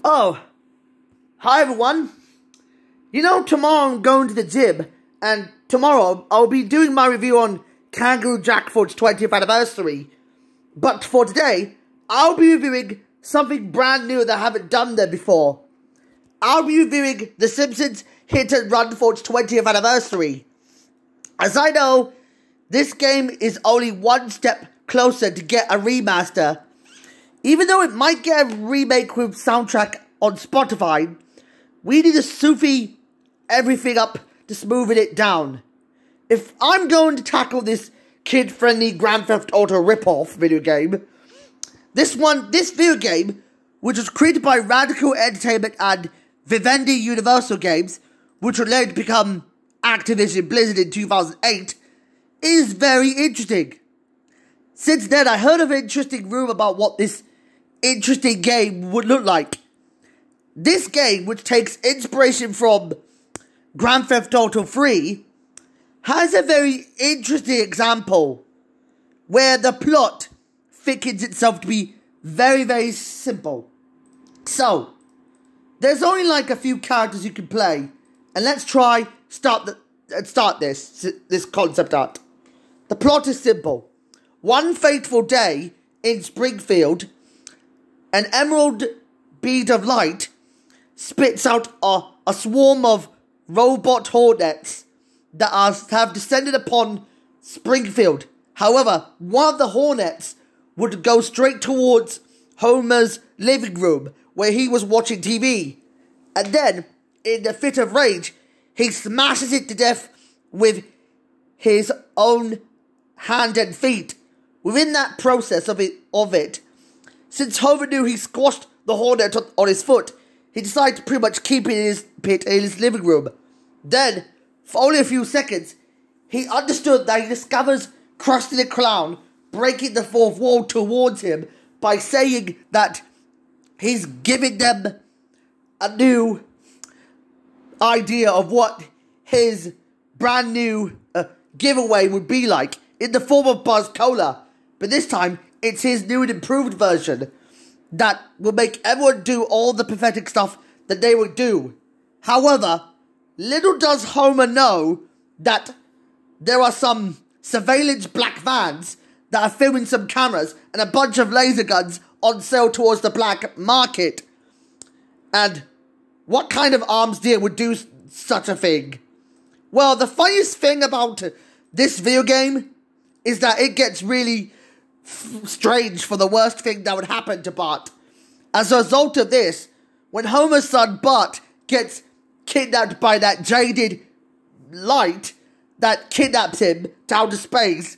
Oh, hi everyone. Tomorrow I'm going to the gym, and tomorrow I'll be doing my review on Kangaroo Jack for its 20th anniversary. But for today, I'll be reviewing something brand new that I haven't done there before. I'll be reviewing The Simpsons Hit and Run for its 20th anniversary. As I know, this game is only one step closer to get a remaster. Even though it might get a remake with soundtrack on Spotify, we need to Sufi everything up to smoothen it down. If I'm going to tackle this kid-friendly Grand Theft Auto rip-off video game, this video game, which was created by Radical Entertainment and Vivendi Universal Games, which would later become Activision Blizzard in 2008, is very interesting. Since then, I heard of an interesting rumor about what this interesting game would look like. This game, which takes inspiration from Grand Theft Auto 3, has a very interesting example where the plot thickens itself to be very, very simple. So, there's only like a few characters you can play, and let's try start this concept art. The plot is simple. One fateful day in Springfield, an emerald bead of light spits out a swarm of robot hornets that have descended upon Springfield. However, one of the hornets would go straight towards Homer's living room where he was watching TV. And then, in a fit of rage, he smashes it to death with his own hand and feet. Within that process of it, since Homer knew he squashed the hornet on his foot, he decided to pretty much keep it in his living room. Then, for only a few seconds, he understood that he discovers Krusty the Clown breaking the fourth wall towards him by saying that he's giving them a new idea of what his brand new giveaway would be like in the form of Buzz Cola. But this time, it's his new and improved version that will make everyone do all the pathetic stuff that they would do. However, little does Homer know that there are some surveillance black vans that are filming some cameras and a bunch of laser guns on sale towards the black market. And what kind of arms dealer would do such a thing? Well, the funniest thing about this video game is that it gets really strange for the worst thing that would happen to Bart. As a result of this, when Homer's son Bart gets kidnapped by that jaded light that kidnaps him down to space,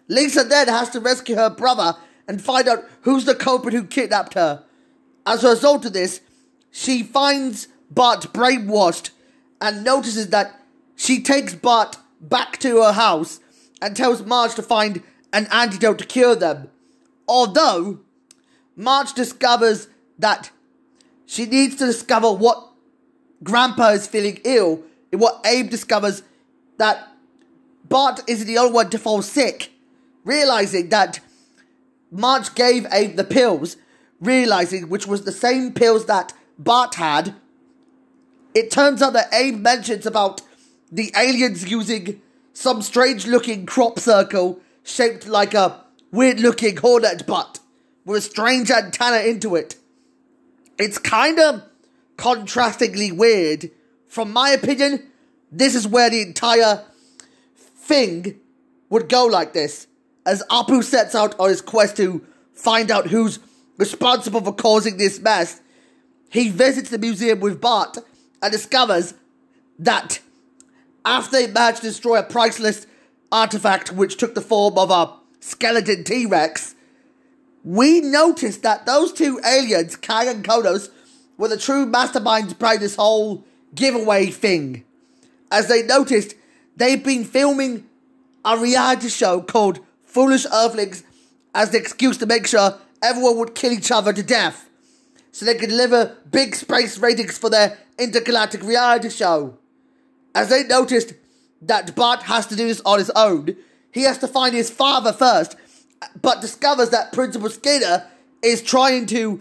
Lisa then has to rescue her brother and find out who's the culprit who kidnapped her. As a result of this, she finds Bart brainwashed and notices that she takes Bart back to her house and tells Marge to find an antidote to cure them. Although, Marge discovers that she needs to discover what Grandpa is feeling ill, and what Abe discovers that Bart isn't the only one to fall sick. Realizing that Marge gave Abe the pills, which was the same pills that Bart had, it turns out that Abe mentions about the aliens using some strange-looking crop circle shaped like a weird-looking hornet butt with a strange antenna into it. It's kind of contrastingly weird. From my opinion, this is where the entire thing would go like this. As Apu sets out on his quest to find out who's responsible for causing this mess, he visits the museum with Bart and discovers that after they managed to destroy a priceless artifact which took the form of a skeleton T-Rex, we noticed that those two aliens, Kang and Kodos, were the true masterminds behind this whole giveaway thing. As they noticed, they've been filming a reality show called Foolish Earthlings as the excuse to make sure everyone would kill each other to death, so they could deliver big space ratings for their intergalactic reality show. As they noticed that Bart has to do this on his own, he has to find his father first, but discovers that Principal Skinner is trying to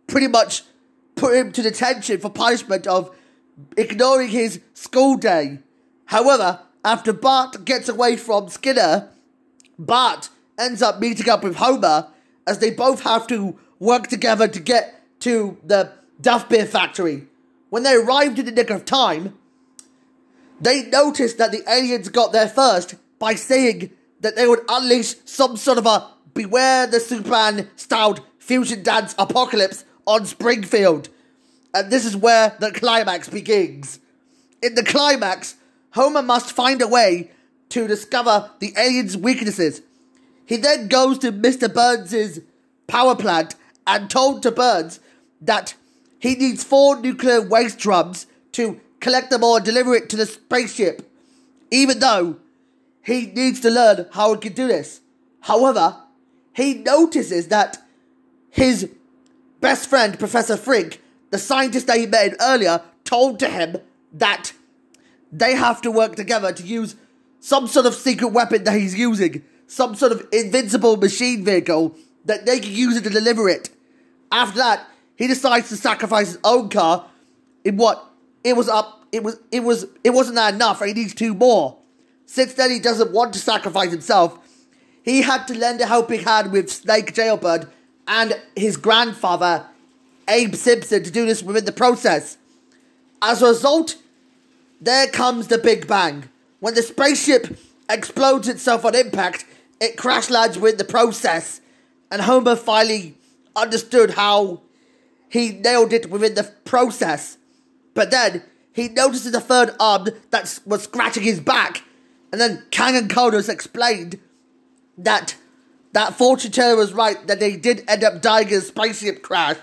pretty much put him to detention for punishment of ignoring his school day. However, after Bart gets away from Skinner, Bart ends up meeting up with Homer as they both have to work together to get to the Duff Beer factory. When they arrived in the nick of time, they noticed that the aliens got there first by saying that they would unleash some sort of a Beware the Superman-styled fusion dance apocalypse on Springfield. And this is where the climax begins. In the climax, Homer must find a way to discover the aliens' weaknesses. He then goes to Mr. Burns' power plant and told to Burns that he needs 4 nuclear waste drums to collect them all and deliver it to the spaceship, even though he needs to learn how he can do this. However, he notices that his best friend, Professor Frink, the scientist that he met earlier, told to him that they have to work together to use some sort of secret weapon that he's using, some sort of invincible machine vehicle that they can use it to deliver it. After that, he decides to sacrifice his own car in what it wasn't that enough, and he needs 2 more. Since then he doesn't want to sacrifice himself, he had to lend a helping hand with Snake Jailbird and his grandfather, Abe Simpson, to do this within the process. As a result, there comes the Big Bang. When the spaceship explodes itself on impact, it crash lands within the process, and Homer finally understood how he nailed it within the process. But then he notices a third arm that was scratching his back, and then Kang and Kodos explained that fortune teller was right, that they did end up dying in a spaceship crash.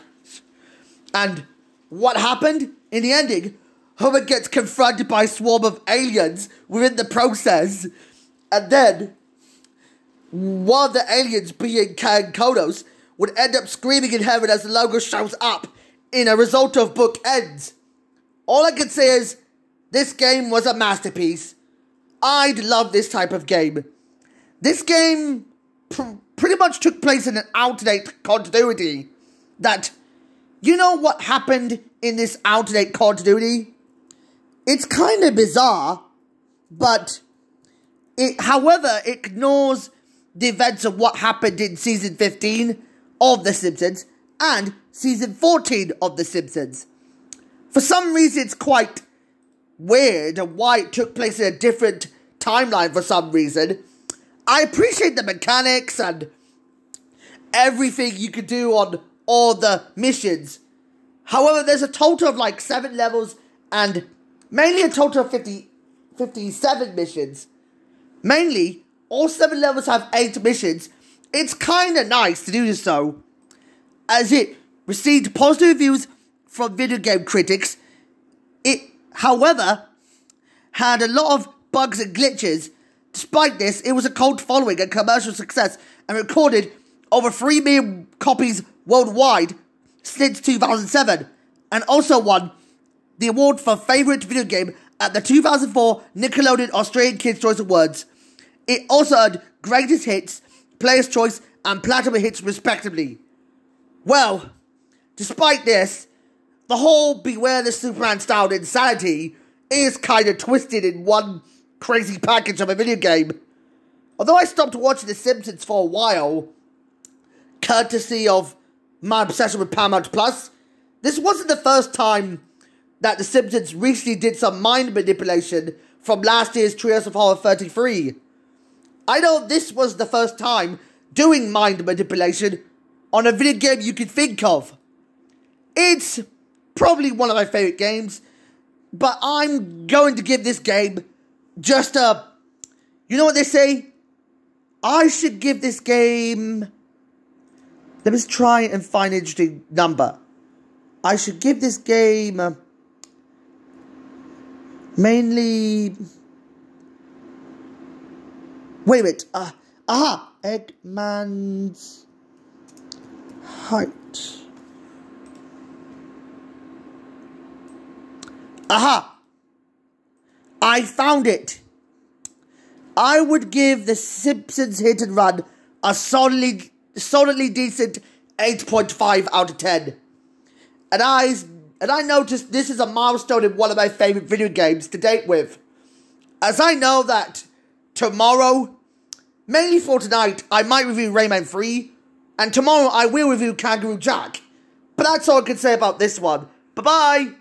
And what happened? In the ending, Homer gets confronted by a swarm of aliens within the process, and then one of the aliens, being Kang Kodos, would end up screaming in heaven as the logo shows up in a result of book ends. All I can say is, this game was a masterpiece. I'd love this type of game. This game pretty much took place in an alternate continuity. That, you know what happened in this alternate continuity? It's kind of bizarre, but it, however, ignores the events of what happened in Season 15 of The Simpsons and Season 14 of The Simpsons. For some reason, it's quite weird why it took place in a different timeline for some reason. I appreciate the mechanics and everything you could do on all the missions. However, there's a total of like 7 levels and mainly a total of 57 missions. Mainly, all 7 levels have 8 missions. It's kind of nice to do this though, as it received positive reviews from video game critics. It, however, had a lot of bugs and glitches. Despite this, it was a cult following and commercial success and recorded over 3 million copies worldwide since 2007, and also won the award for favourite video game at the 2004 Nickelodeon Australian Kids' Choice Awards. It also earned Greatest Hits, Player's Choice and Platinum Hits respectively. Well, despite this, the whole Beware the Superman style insanity is kind of twisted in one crazy package of a video game. Although I stopped watching The Simpsons for a while, courtesy of my obsession with Paramount Plus, this wasn't the first time that The Simpsons recently did some mind manipulation from last year's Treehouse of Horror 33. I know this was the first time doing mind manipulation on a video game you could think of. It's probably one of my favourite games, but I'm going to give this game just a... You know what they say? I should give this game... Let me try and find an interesting number. I should give this game... mainly... Wait a minute. Eggman's height. I found it. I would give The Simpsons Hit and Run a solidly decent 8.5 out of 10. and I noticed this is a milestone in one of my favourite video games to date with. As I know that tomorrow, mainly for tonight, I might review Rayman 3, and tomorrow I will review Kangaroo Jack. But that's all I can say about this one. Bye-bye!